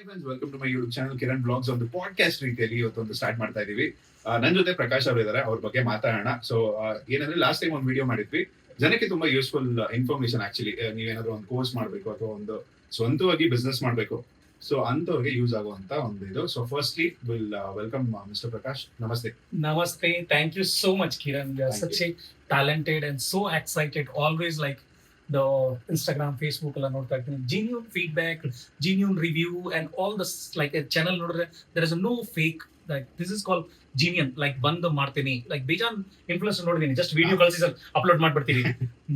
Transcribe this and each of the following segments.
Friends, welcome to my YouTube channel Kiran blogs. ಒಂದು podcast ರೀತಿಯಲ್ಲಿ ಇವತ್ತೊಂದು ಸ್ಟಾರ್ಟ್ ಮಾಡ್ತಾ ಇದೀವಿ. ನನ್ನ ಜೊತೆ ಪ್ರಕಾಶ್ ಅವರು ಇದ್ದಾರೆ, ಅವ್ರ ಬಗ್ಗೆ ಮಾತಾಡೋಣ. ಸೊ ಏನಂದ್ರೆ ಲಾಸ್ಟ್ ಟೈಮ್ ಒಂದು ವಿಡಿಯೋ ಮಾಡಿದ್ವಿ, ಜನಕ್ಕೆ ತುಂಬಾ ಯೂಸ್ಫುಲ್ ಇನ್ಫಾರ್ಮೇಶನ್. ಆಕ್ಚುಲಿ ನೀವೇನಾದ್ರೂ ಒಂದು ಕೋರ್ಸ್ ಮಾಡಬೇಕು ಅಥವಾ ಒಂದು ಸ್ವಂತವಾಗಿ ಬಿಸ್ನೆಸ್ ಮಾಡಬೇಕು, ಸೊ ಅಂತವ್ರಿಗೆ ಯೂಸ್ ಆಗುವಂತ ಒಂದು ಇದು. So firstly will welcome mister Prakash. ನಮಸ್ತೆ. Namaste. Thank you so much, Kiran. You are Thank such a talented and so excited. Always like the Instagram, Facebook, ಎಲ್ಲ ನೋಡ್ತಾ ಇರ್ತೀನಿ. Genuine feedback, genuine review, and all this like a channel ನೋಡಿದ್ರೆ there is no fake. Like this is called genuine. Like ಬಂದು ಮಾಡ್ತೀನಿ. Like ಬೇಜಾನ್ influencer ನೋಡಿದೀನಿ. Just video ಕಳಿಸಿ sir upload ಮಾಡ್ಬಿಡ್ತೀನಿ.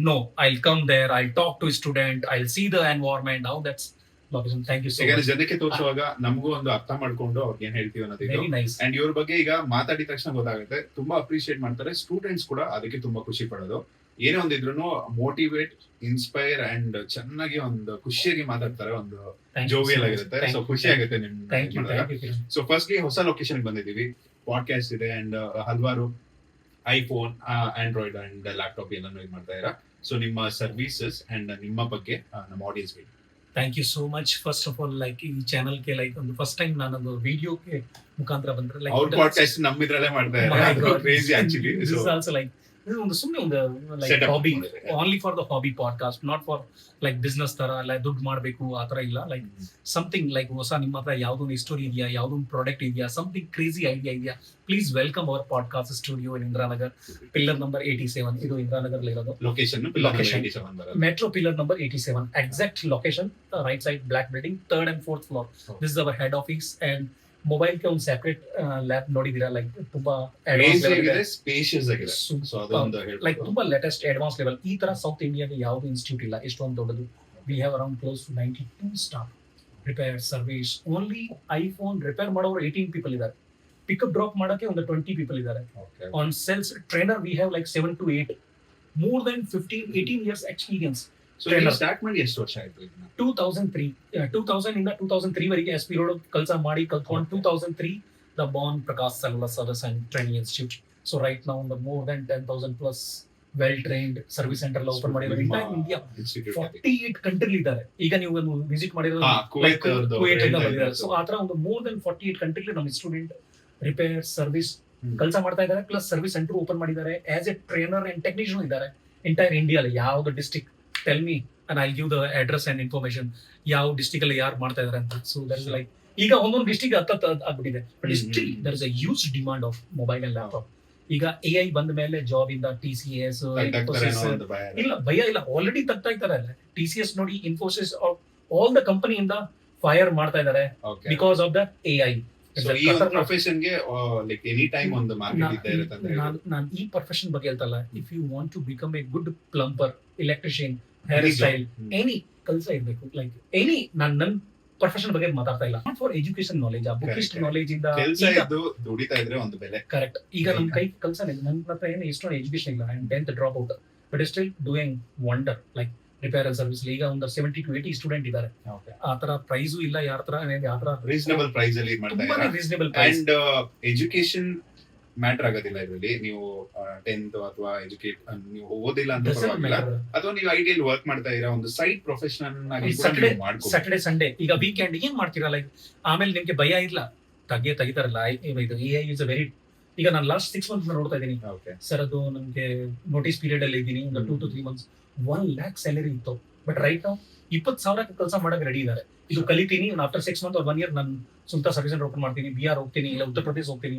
No, I'll come there. I'll talk to a student. I'll see the environment. How that's location. Thank you so ಯಾಕಂದ್ರೆ much. ಜನಕ್ಕೆ ತೋರಿಸುವಾಗ ನಮಗೂ ಒಂದು ಅರ್ಥ ಮಾಡ್ಕೊಂಡು ಅವ್ರಿಗೆ ಏನ್ ಹೇಳ್ತೀವಿ ಅನ್ನೋದು. Very nice. ಅಂಡ್ ಇವ್ರ ಬಗ್ಗೆ ಈಗ ಮಾತಾಡಿದ ತಕ್ಷಣ ಗೊತ್ತಾಗುತ್ತೆ, ತುಂಬಾ ಅಪ್ರಿಶಿಯೇಟ್ ಮಾಡ್ತಾರೆ. ಸ್ಟೂಡೆಂಟ್ಸ್ ಕೂಡ ಅದಕ್ಕೆ ತುಂಬಾ ಖುಷಿ ಪಡೋದು. ಏನೇ ಒಂದಿದ್ರು ಮೋಟಿವೇಟ್, ಇನ್ಸ್ಪೈರ್ ಅಂಡ್ ಚೆನ್ನಾಗಿ ಒಂದು ಖುಷಿಯಾಗಿ ಮಾತಾಡ್ತಾರೆ. ಒಂದು Thank you jovial so much. ಆಗಿರುತ್ತೆ. Thank so you. ಖುಷಿ ಆಗುತ್ತೆ Thank you. ನಿಮ್ಗೆ. Thank you, Kiran. So firstly ಹೊಸ ಲೊಕೇಶನ್ ಬಂದಿದ್ದೀವಿ, ಪಾಡ್ಕಾಸ್ಟ್ ಇದೆ ಅಂಡ್ ಹಲವಾರು ಐಫೋನ್, ಆಂಡ್ರಾಯ್ಡ್ ಅಂಡ್ ಲ್ಯಾಪ್ಟಾಪ್ ಏನನ್ನು ಇದು ಮಾಡ್ತಾ ಇದ್ದೀರಾ. ಸೊ ನಿಮ್ಮ ಸರ್ವಿಸಸ್ ಅಂಡ್ ನಿಮ್ಮ ಬಗ್ಗೆ ನಮ್ಮ ಆಡಿಯನ್ಸ್ ಗೆ. Thank you so much. First of all like ಈ ಚಾನಲ್ಗೆ ಲೈಕ್ ಒಂದು ಫಸ್ಟ್ ಟೈಮ್ ನಾನೊಂದು ವಿಡಿಯೋಗೆ ಮುಖಾಂತರ ಬಂದ್ರೆ ಅವ್ರ ಪಾಡ್ಕಾಸ್ಟ್ ನಮ್ಮಿದ್ರಲ್ಲೇ ಮಾಡ್ತಾ ಇದ್ದಾರೆ. Crazy actually. ಆಲ್ಸೋ ಲೈಕ್ ಒಂದು ಸುಮ್ಮನೆ ಒಂದು ಲೈಕ್ Setup ಹಾಬಿ, ಮಾಡಿದ್ದಾರೆ. Only for the hobby podcast, not for like business ತರ ಲೈಕ್ ದುಡ್ಡು ಮಾಡಬೇಕು ಆ ಥರ ಇಲ್ಲ. ಲೈಕ್ ಸಮಥಿಂಗ್ ಲೈಕ್ ಹೊಸ ನಿಮ್ಮ ಹತ್ರ ಯಾವ್ದೊಂದು ಸ್ಟೋರಿ ಇದೆಯಾ, ಯಾವ್ದೊಂದು ಪ್ರಾಡಕ್ಟ್ ಇದೆಯಾ, ಸಮಥಿಂಗ್ ಕ್ರೇಜಿ ಐಡಿಯಾ ಇದೆಯಾ, please welcome hour podcast studio in Indiranagar, pillar number 87. ಇದು ಇಂದ್ರಾನಗರ್ ಇರೋದು. Location Location. Metro pillar number 87. Exact location, right side, black building, third and fourth floor. Oh. This is our head office and mobile ke ಒಂದು separate lab ನೋಡಿದೀರಾ, like ತುಂಬಾ advanced level ಇದೆ. Spacious ಆಗಿದೆ. So ಅದೊಂದು like ತುಂಬಾ latest advance level. ಈ ತರ south ಇಂಡಿಯಾಗೆ ಯಾವ್ದು ಇನ್ಸ್ಟಿಟ್ಯೂಟ್ ಇಲ್ಲ ಎಷ್ಟೊಂದು ದೊಡ್ಡದು. We have around close to 92 staff. Repair service, only iPhone repair ಮಾಡೋರು 18 ಪೀಪಲ್ ಇದ್ದಾರೆ. ಪಿಕಪ್ ಡ್ರಾಪ್ ಮಾಡಕ್ಕೆ ಒಂದು 20 ಪೀಪಲ್ ಇದ್ದಾರೆ. On sales trainer we have like 7 to 8, more than 18 years experience. So start ಮಾಡಿ ಎಷ್ಟು ವರ್ಷ ಆಯ್ತು ಇದನ್ನ? 2003 ಇಂದ 2003 ವರೆಗೆ ಎಸ್ ಪಿ ರೋಡ್ ಕೆಲಸ ಮಾಡಿ ಕಲ್ತ್ಕೊಂಡು 2003 the Born Prakash cellular service and training institute. So right ನಾವು ಒಂದು more than 10,000 plus well trained service centre ಎಲ್ಲ ಓಪನ್ ಮಾಡಿದ್ದಾರೆ. ಇಂಟೈರ್ ಇಂಡಿಯಾ 48 ಕಂಟ್ರಿ ಇದ್ದಾರೆ. ಈಗ ನೀವು ಒಂದು ವಿಸಿಟ್ ಮಾಡಿರೋದು ಕುವೈತ್ ಕುವೈಟ್ ಇಂದ ಬಂದಿದ್ದಾರೆ. ಸೊ ಆ ತರ ಒಂದು ಮೋರ್ ದನ್ 48 ಕಂಟ್ರಿ ನಮ್ಮ ಸ್ಟೂಡೆಂಟ್ ರಿಪೇರ್ ಸರ್ವಿಸ್ ಕೆಲಸ ಮಾಡ್ತಾ ಇದ್ದಾರೆ. ಪ್ಲಸ್ ಸರ್ವಿಸ್ ಸೆಂಟರ್ ಓಪನ್ ಮಾಡಿದ್ದಾರೆ. As A trainer and technician ಇದ್ದಾರೆ ಎಂಟೈರ್ ಇಂಡಿಯಾಲಿ. ಯಾವ್ದು district tell me and I give the address and information, ಯಾವ ಡಿಸ್ಟ್ರಿಕ್ಟ್ ಅಲ್ಲಿ ಯಾರು ಮಾಡ್ತಾ ಇದಾರೆ ಅಂತ. ಸೊ ದಟ್ ಇಸ್ ಲೈಕ್ ಈಗ ಒಂದೊಂದು ಡಿಸ್ಟ್ರಿಕ್ಟ್ ಹತ್ತ ಆಗ್ಬಿಟ್ಟಿದೆ. But still there is a huge demand of mobile and laptop. ಈಗ ಎಐ ಬಂದ ಮೇಲೆ ಜಾಬ್ ಇಂದ TCS, ಇಲ್ಲ ಭಯ ಇಲ್ಲ, ಆಲ್ರೆಡಿ ತಗ್ತಾ ಇದ್ದಾರೆ. TCS ನೋಡಿ, ಇನ್ಫೋಸಿಸ್, ಆಲ್ ದ ಕಂಪನಿ ಇಂದ ಫೈರ್ ಮಾಡ್ತಾ ಇದ್ದಾರೆ because of the AI. Profession ಗೆ ಲೈಕ್ ಎನಿ ಟೈಮ್ ಒಂದು ಮಾರ್ಕೆಟ್ ಇದ್ದೇ ಇರುತ್ತೆ ಅಂತ ಹೇಳಿ. ನಾನು ಈ ಪ್ರೊಫೆಷನ್ ಬಗ್ಗೆ ಹೇಳ್ತಲ್ಲ. If you want to become a good plumber, electrician, hair style, any ಕೆಲಸ ಇರ್ಬೇಕು. ಲೈಕ್ ಎನಿ, ನನ್ನ ಪ್ರೊಫೆಷನ್ ಬಗ್ಗೆ ಮಾತಾಡ್ತಾ ಇಲ್ಲ. ನಾಟ್ ಫಾರ್ ಎಜುಕೇಶನ್ ನಾಲೆಜ್, ಆ ಬುಕ್ಕಿಸ್ಟ್ ನಾಲೆಜ್ ಇಂದ ಕೆಲಸ ಇದ್ದು ದುಡಿತಾ ಇದ್ರೆ ಒಂದು ಬೆಲೆ. ಕರೆಕ್ಟ್. ಈಗ ನಮ್ ಕೈ ಕೆಲಸ ನನ್ನ ಹತ್ರ ಏನು ಎಷ್ಟೊಂದು ಎಜುಕೇಶನ್ ಇಲ್ಲ. I am 10th drop out, but still doing wonder like repair and service. ಈಗ ಒಂದು 70 to 80 ಸ್ಟೂಡೆಂಟ್ ಇದ್ದಾರೆ. ಆ ತರ ಪ್ರೈಸು ಇಲ್ಲ ಯಾರ ತರ, ಆ ತರ ರೀಸನಬಲ್ ಪ್ರೈಸ್ ಅಲ್ಲಿ ಮಾಡ್ತಾ ತುಂಬಾನೇ ಇದ್ದಾರೆ. Reasonable price. And education matter ಆಗೋದಿಲ್ಲ ಇದರಲ್ಲಿ. ನೀವು 10th ಅಥವಾ ನೀವು ಓದಿಲ್ಲ ಅಂತ ಪರವಾಗಿಲ್ಲ, ಅಥವಾ ನೀವು ಐಡಿಯಲ್ಲಿ ವರ್ಕ್ ಮಾಡ್ತಾ ಇರೋ ಒಂದು ಸೈಡ್ ಪ್ರೊಫೆಷನಲ್ ಆಗಿ ಮಾಡ್ಕೊ. ಸ್ಯಾಟರ್ಡೆ ಸಂಡೇ ಈಗ ವೀಕೆಂಡ್ ಏನ್ ಮಾಡ್ತೀರಾ, ಲೈಕ್ ಆಮೇಲೆ ನಿಮ್ಗೆ ಭಯ ಇಲ್ಲ, ತೆಗಿತಾರಲ್ಲ ಇದು AI ಇಸ್ ಅ ವೆರಿ. ಈಗ ನಾನು ಲಾಸ್ಟ್ 6 months ನೋಡ್ತಾ ಇದ್ದೀನಿ ಸರ್. ಅದು ನಮ್ಗೆ ನೋಟಿಸ್ ಪೀರಿಯಡ್ ಅಲ್ಲಿ ಇದ್ದೀನಿ. ಒಂದು 2 to 3 months 1 lakh ಸ್ಯಾಲರಿ ಇತ್ತು. ಬಟ್ ರೈಟ್ ನಾವು 20,000 ಕೆಲಸ ಮಾಡಕ್ ರೆಡಿ ಇದ್ದಾರೆ. ಇದು ಕಲಿತೀನಿ. ಆಫ್ಟರ್ 6 months or 1 year ನಾನು ಸ್ವಂತ ಸರ್ವಿಸ್ ಸೆಂಟರ್ ಓಪನ್ ಮಾಡ್ತೀನಿ. ಬಿಹಾರ್ ಹೋಗ್ತೀನಿ, ಇಲ್ಲ ಉತ್ತರ ಪ್ರದೇಶ ಹೋಗ್ತೀನಿ.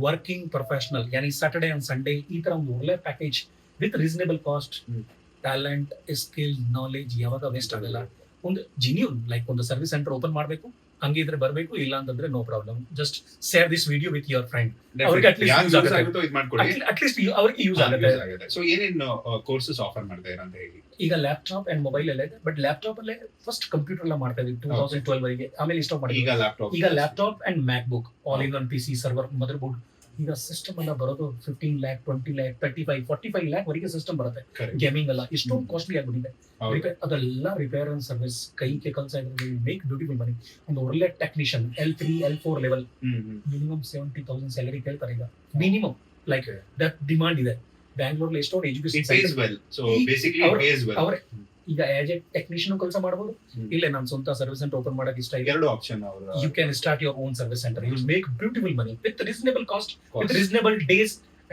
ವರ್ಕಿಂಗ್ ಪ್ರೊಫೆಷನಲ್, ಯಾನಿ ಸ್ಯಾಟರ್ಡೆ ಅಂಡ್ ಸಂಡೇ ಈ ತರ ಒಂದು ಒಳ್ಳೆ package with reasonable cost. Talent, skill, knowledge ಯಾವಾಗ ವೇಸ್ಟ್ ಆಗಲ್ಲ. ಒಂದು ಜಿನ್ಯೂನ್ ಲೈಕ್ ಒಂದು ಸರ್ವಿಸ್ ಸೆಂಟರ್ ಓಪನ್ ಮಾಡಬೇಕು, ಹಂಗೆ ಇದ್ರೆ ಬರಬೇಕು, ಇಲ್ಲ ಅಂತಂದ್ರೆ no problem. Just share this video with your friend. ಅವ್ರಿಗೆ ಅಟ್ಲೀಸ್ಟ್ ಅವ್ರಿಗೆ ಯೂಸ್ ಆಗುತ್ತೆ. ಸೊ ಏನೇನು ಕೋರ್ಸಸ್ ಆಫರ್ ಮಾಡ್ತಾ ಇರ ಅಂತ ಹೇಳಿ. ಈಗ ಲ್ಯಾಪ್ಟಾಪ್ ಅಂಡ್ ಮೊಬೈಲ್ ಎಲ್ಲ ಇದೆ. ಬಟ್ ಲ್ಯಾಪ್ಟಾಪ್ ಅಲ್ಲೇ ಫಸ್ಟ್ ಕಂಪ್ಯೂಟರ್ ಎಲ್ಲ ಮಾಡ್ತಾ ಇದ್ವಿ 2012 ವರೆಗೆ. ಆಮೇಲೆ ಸ್ಟಾಪ್ ಮಾಡಿ ಈಗ laptop and MacBook, all in one PC, server, motherboard. ಈಗ ಸಿಸ್ಟಮ್ ಎಲ್ಲ ಬರೋದು 15 lakh, 20 lakh, 35, 45 lakh ವರೆಗೆ ಸಿಸ್ಟಮ್ ಬರುತ್ತೆ. ಗೇಮಿಂಗ್ ಎಲ್ಲ ಇಷ್ಟೊಂದು ಕಾಸ್ಟ್ಲಿ ಆಗ್ಬಿಟ್ಟಿದೆ. ಅದೆಲ್ಲ ರಿಪೇರ್ ಅಂಡ್ ಸರ್ವಿಸ್ ಕೈಗೆ ಕೆಲಸ ಇದ್ರೆ ಮೇಕ್ ಬ್ಯೂಟಿಫುಲ್ ಮನಿ. ಒಂದು ಒಳ್ಳೆ technician L3, L4 level minimum 70,000 salary ಕೇಳ್ತಾರೆ ಈಗ ಮಿನಿಮಮ್. ಲೈಕ್ ದಟ್ ಡಿಮಾಂಡ್ ಇದೆ ಬ್ಯಾಂಗ್ಳೂರ್. ಎಷ್ಟೊಂದು ಎಜುಕೇಶನ್ ಅವರೇ ಈಗ ಆಸ್ ಎ ಟೆಕ್ನಿಷಿಯನ್ ಕೆಲಸ ಮಾಡಬಹುದು, ಇಲ್ಲೇ ನಾನು ಸ್ವಂತ ಸರ್ವಿಸ್ ಸೆಂಟರ್ ಓಪನ್ ಮಾಡಕ್ಕೆ ಇಷ್ಟ ಇದೆ. 2 ಆಪ್ಷನ್ ಅವರು. You can start your own service center. You will make beautiful money with reasonable cost, with reasonable days,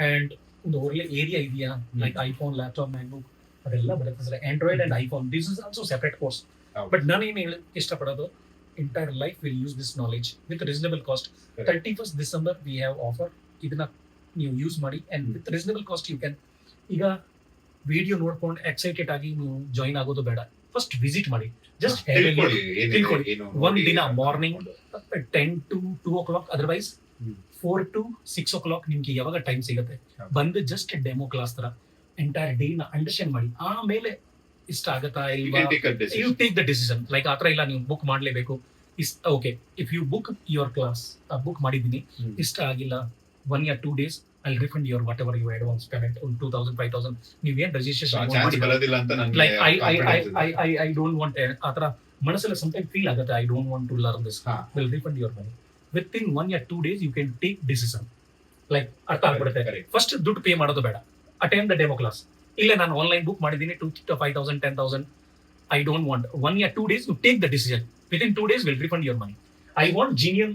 and ಒಂದು ಒಳ್ಳೆ ಏರಿಯಾ ಇದೆಯಾ, ಲೈಕ್ ಐಫೋನ್, ಲ್ಯಾಪ್ಟಾಪ್, ಮ್ಯಾಕ್ಬುಕ್ ಅದೆಲ್ಲ ಬರುತ್ತೆ. Android and iPhone, this is also separate course. But ನಾನು ಏನು ಇಷ್ಟಪಡೋದು, entire life will use this knowledge with reasonable cost. 31st December we have offer. ಇದನ್ನ ನೀವು ಯೂಸ್ ಮಾಡಿ and with reasonable cost you can. ಈಗ video ನೋಡ್ಕೊಂಡು excited ಆಗಿ ನೀವು ಜಾಯಿನ್ ಆಗೋದು ಬೇಡ, ಫಸ್ಟ್ ವಿಸಿಟ್ ಮಾಡಿ. ಜಸ್ಟ್ ತಿಳ್ಕೊಳ್ಳಿ. ಒಂದ್ ದಿನ morning 10 to 2 o'clock, otherwise 4 to 6 o'clock ನಿಮ್ಗೆ ಯಾವಾಗ ಟೈಮ್ ಸಿಗುತ್ತೆ ಬಂದು ಜಸ್ಟ್ ಡೆಮೋ ಕ್ಲಾಸ್ ತರ ಎಂಟೈರ್ ಡೇ ನ ಅಂಡರ್ಸ್ಟ್ಯಾಂಡ್ ಮಾಡಿ. ಆಮೇಲೆ ಇಷ್ಟ ಆಗತ್ತಾ ಇಲ್ವಾ, you take the decision. Like ಆತರ ಇಲ್ಲ ನೀವು ಬುಕ್ ಮಾಡ್ಲೇಬೇಕು. Okay, if you book your class, book ಮಾಡಿದ್ದೀನಿ, ಇಷ್ಟ ಆಗಿಲ್ಲ 1 or 2 days I'll refund your whatever you advance payment, 2,000, 5,000 ನೀವು ಏನ್ ರಿಜಿಸ್ಟ್ರೇಷನ್ ಚಾನ್ಸ್ ಬರೋದಿಲ್ಲ ಅಂತ ನನಗೆ ಲೈಕ್ ಐ ಡೋಂಟ್ ವಾಂಟ್ ಆತರ ಮನಸ್ಸಲ್ಲಿ ಸಮಟೈಮ್ ಫೀಲ್ ಆಗುತ್ತೆ. I don't want to learn this, will refund your money with in 1 or 2 days. You can take decision. Like ಅರ್ಥ ಆಗ್ಬಿಡುತ್ತೆ. ಫಸ್ಟ್ ದುಡ್ಡು ಪೇ ಮಾಡೋದು ಬೇಡ, ಅಟೆಂಡ್ ದ ಡೆಮೋ ಕ್ಲಾಸ್. ಇಲ್ಲ ನಾನು ಆನ್ಲೈನ್ ಬುಕ್ ಮಾಡಿದ್ದೀನಿ 5,000, 10,000, I don't want. 1 or 2 days you take the decision. Within 2 days will refund your money. I want genuine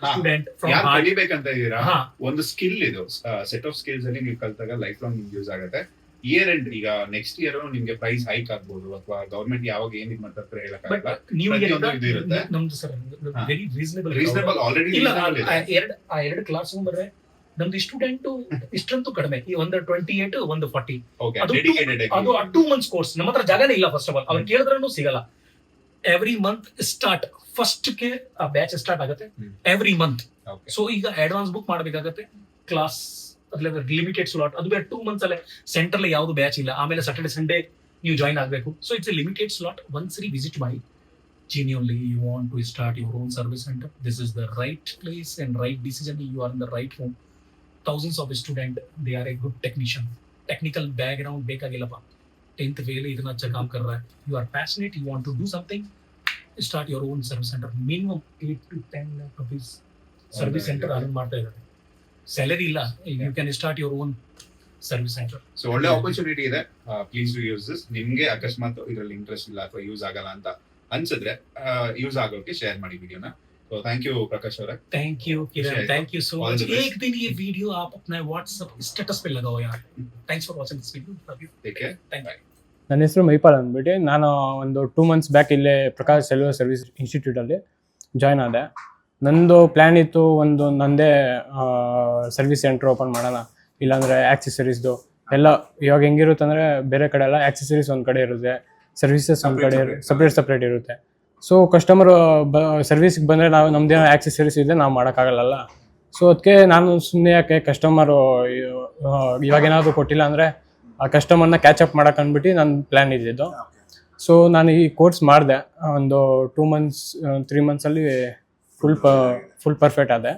student from ಕಲಿಬೇಕಂತ ಇದೀರಾ. ಒಂದು ಸ್ಕಿಲ್ ಇದು, ಸೆಟ್ ಆಫ್ ಸ್ಕಿಲ್ಸ್ ಅಲ್ಲಿ ನೀವು ಕಲ್ತಾಗ ಲೈಫ್ ಲಾಂಗ್ ನಿಮ್ಗೆ ಯೂಸ್ ಆಗುತ್ತೆ. ಇಯರ್ ಎಂಡ್ ಈಗ ನೆಕ್ಸ್ಟ್ ಇಯರ್ ನಿಮ್ಗೆ ಪ್ರೈಸ್ ಹೈಕ್ ಆಗ್ಬೋದು, ಅಥವಾ ಗವರ್ಮೆಂಟ್ ಯಾವಾಗ ಏನ್ ಇದು ಮಾಡ್ತಾರೆ ಹೇಳಕ್ಕಾಗಲ್ಲ. ನಮ್ದು ಸರ್ ವೆರಿ ರೀಸನಬಲ್ ಆಲ್ರೆಡಿ. ಎರಡು ಕ್ಲಾಸ್ ರೂಮ್ ಬರ್ರೆ ನಮ್ದು ಸ್ಟೂಡೆಂಟ್ ಇಷ್ಟಂತೂ ಕಡಿಮೆ, ಒಂದು 28, ಒಂದು 40. ಅದು 2 months ಕೋರ್ಸ್. ನಮ್ಮ ಹತ್ರ ಜಾಗನೇ ಇಲ್ಲ. ಫಸ್ಟ್ ಆಫ್ ಆಲ್ ಅವ್ರು ಕೇಳಿದ್ರೂ ಸಿಗಲ್ಲ. ಎವ್ರಿ ಮಂತ್ ಸ್ಟಾರ್ಟ್, ಫಸ್ಟ್ ಗೆ ಆ ಬ್ಯಾಚ್ ಸ್ಟಾರ್ಟ್ ಆಗುತ್ತೆ ಎವ್ರಿ ಮಂತ್. ಸೊ ಈಗ ಅಡ್ವಾನ್ಸ್ ಬುಕ್ ಮಾಡಬೇಕಾಗತ್ತೆ. ಕ್ಲಾಸ್ ಲಿಮಿಟೆಡ್ ಸ್ಲಾಟ್, ಅದು ಬೇರೆ 2 months ಅಲ್ಲೇ. ಸೆಂಟರ್ ಯಾವ್ದು ಬ್ಯಾಚ್ ಇಲ್ಲ. ಆಮೇಲೆ ಸಾಟರ್ಡೆ ಸಂಡೇ ನೀವು ಜಾಯಿನ್ ಆಗಬೇಕು. So it's A limited slot. ಒಂದ್ಸರಿ ವಿಸಿಟ್ ಮಾಡಿ. Genuinely you want to start your own service center, this is the right place and right decision. You are in the right home. Thousands of students, they are a good technician. Technical background ಬೇಕಾಗಿಲ್ಲಪ್ಪ. 10th fail ಇದನ್ನ ಅಚ್ಚ com ಕರ್ ರहा है. You are passionate, you want to do something, start your own service center. Minimum 8 to 10 lakh rupees service center run ಮಾಡ್ತಾ ಇದ್ದಾರೆ. Salary ಇಲ್ಲ, you can start your own service center. So ಒಳ್ಳೆ opportunity ಇದೆ. Please do use this. ನಿಮ್ಗೆ ಅಕಸ್ಮಾತ್ ಇದರಲ್ಲಿ interest ಇಲ್ಲ ಅಥವಾ ಯೂಸ್ ಆಗಲ್ಲ ಅಂತ ಅನ್ಸಿದ್ರೆ ಯೂಸ್ ಆಗೋಕೆ ಶೇರ್ ಮಾಡಿ ವಿಡಿಯೋನ. तो थैंक यू प्रकाश ಅವರೇ. Thank you Kiran, thank you so much. एक दिन ये वीडियो आप अपने WhatsApp स्टेटस पे लगाओ यार. Thanks for watching this video. Love you. Take care. Thank you. ನನ್ನ ಹೆಸರು ಮೈಪಾಲ್ ಅಂದ್ಬಿಟ್ಟು ನಾನು ಒಂದು 2 months ಬ್ಯಾಕ್ ಇಲ್ಲೇ ಪ್ರಕಾಶ್ ಸೆಲ್ಯುಲರ್ ಸರ್ವಿಸ್ ಇನ್ಸ್ಟಿಟ್ಯೂಟಲ್ಲಿ ಜಾಯ್ನ್ ಆದೆ. ನಂದು ಪ್ಲ್ಯಾನ್ ಇತ್ತು, ಒಂದು ನಂದೇ ಸರ್ವಿಸ್ ಸೆಂಟರ್ ಓಪನ್ ಮಾಡೋಣ, ಇಲ್ಲಾಂದರೆ ಆಕ್ಸೆಸರೀಸ್ದು ಎಲ್ಲ. ಇವಾಗ ಹೆಂಗಿರುತ್ತೆ ಅಂದರೆ ಬೇರೆ ಕಡೆ ಎಲ್ಲ ಆಕ್ಸೆಸರೀಸ್ ಒಂದು ಕಡೆ ಇರುತ್ತೆ, ಸರ್ವಿಸಸ್ ಒಂದು ಕಡೆ ಸಪ್ರೇಟ್ ಇರುತ್ತೆ. ಸೊ ಕಸ್ಟಮರ್ ಸರ್ವಿಸ್ಗೆ ಬಂದರೆ ನಾವು ನಮ್ದೇನೋ ಆಕ್ಸೆಸರೀಸ್ ಇದೆ, ನಾವು ಮಾಡೋಕ್ಕಾಗಲ್ಲ. ಸೊ ಅದಕ್ಕೆ ನಾನು ಸುಮ್ಮನೆ ಯಾಕೆ ಕಸ್ಟಮರು ಇವಾಗೇನಾದರೂ ಕೊಟ್ಟಿಲ್ಲ ಅಂದರೆ ಆ ಕಸ್ಟಮರ್ನ ಕ್ಯಾಚಪ್ ಮಾಡೋಕೆ ಅಂದ್ಬಿಟ್ಟು ನನ್ನ ಪ್ಲ್ಯಾನ್ ಇದ್ದಿದ್ದು. ಸೊ ನಾನು ಈ ಕೋರ್ಸ್ ಮಾಡಿದೆ. ಒಂದು 2 months 3 monthsಲ್ಲಿ ಫುಲ್ ಪರ್ಫೆಕ್ಟ್ ಆದೆ.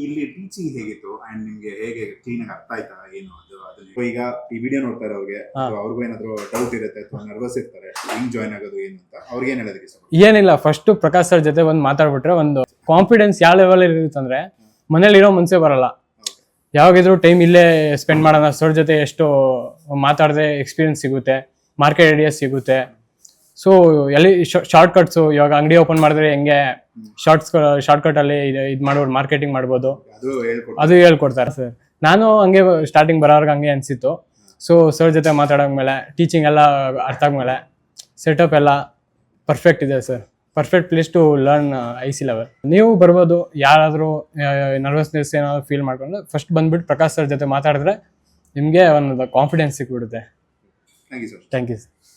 ಇಲ್ಲಿ ಟೀಚಿಂಗ್ ಹೇಗಿತ್ತು ಅಂಡ್ ನಿಮ್ಗೆ ಹೇಗೆ ಕ್ಲೀನ್ ಆಗಿ ಅರ್ಥ ಆಯ್ತಾ ಏನು ಅದು? ಈಗ ಈ ವಿಡಿಯೋ ನೋಡ್ತಾರೆ ಅವ್ರಿಗೆ, ಅವ್ರಿಗೂ ಏನಾದ್ರು ಡೌಟ್ ಇರುತ್ತೆ ಅಥವಾ ನರ್ವಸ್ ಇರ್ತಾರೆ, ಹೆಂಗ್ ಜಾಯ್ನ್ ಆಗೋದು ಏನು ಅಂತ, ಅವ್ರಿಗೆ ಏನ್ ಹೇಳೋದಕ್ಕೆ ಇಷ್ಟ? ಏನಿಲ್ಲ, ಫಸ್ಟ್ ಪ್ರಕಾಶ್ ಸರ್ ಜೊತೆ ಒಂದು ಮಾತಾಡ್ಬಿಟ್ರೆ ಒಂದು ಕಾನ್ಫಿಡೆನ್ಸ್ ಯಾವ ಲೆವೆಲ್ ಇರುತ್ತಂದ್ರೆ ಮನೇಲಿರೋ ಮನ್ಸೇ ಬರಲ್ಲ. ಯಾವಾಗಿದ್ರು ಟೈಮ್ ಇಲ್ಲೇ ಸ್ಪೆಂಡ್ ಮಾಡೋಣ, ಸರ್ ಜೊತೆ ಎಷ್ಟು ಮಾತಾಡಿದ್ರೆ ಎಕ್ಸ್ಪೀರಿಯನ್ಸ್ ಸಿಗುತ್ತೆ, ಮಾರ್ಕೆಟ್ ಐಡಿಯಾಸ್ ಸಿಗುತ್ತೆ. ಸೊ ಎಲ್ಲಿ ಶಾರ್ಟ್ಕಟ್ಸು, ಇವಾಗ ಅಂಗಡಿ ಓಪನ್ ಮಾಡಿದ್ರೆ ಹೆಂಗೆ ಶಾರ್ಟ್ಕಟಲ್ಲಿ ಇದು ಮಾಡ್ಬೋದು, ಮಾರ್ಕೆಟಿಂಗ್ ಮಾಡ್ಬೋದು, ಅದು ಹೇಳ್ಕೊಡ್ತಾರೆ ಸರ್. ನಾನು ಹಂಗೆ ಸ್ಟಾರ್ಟಿಂಗ್ ಬರೋರ್ಗೆ ಹಂಗೆ ಅನಿಸಿತ್ತು. ಸೊ ಸರ್ ಜೊತೆ ಮಾತಾಡೋದ್ಮೇಲೆ ಟೀಚಿಂಗ್ ಎಲ್ಲ ಅರ್ಥ ಆದ್ಮೇಲೆ ಸೆಟಪ್ ಎಲ್ಲ ಪರ್ಫೆಕ್ಟ್ ಇದೆ sir. Perfect place to learn IC level. ನೀವು ಬರ್ಬೋದು, ಯಾರಾದರೂ ನರ್ವಸ್ನೆಸ್ ಏನಾದ್ರು ಫೀಲ್ ಮಾಡ್ಕೊಂಡು ಫಸ್ಟ್ ಬಂದ್ಬಿಟ್ಟು ಪ್ರಕಾಶ್ ಸರ್ ಜೊತೆ ಮಾತಾಡಿದ್ರೆ ನಿಮಗೆ ಒಂದು ಕಾನ್ಫಿಡೆನ್ಸ್ ಸಿಕ್ಬಿಡುತ್ತೆ. Thank you sir. Thank you sir.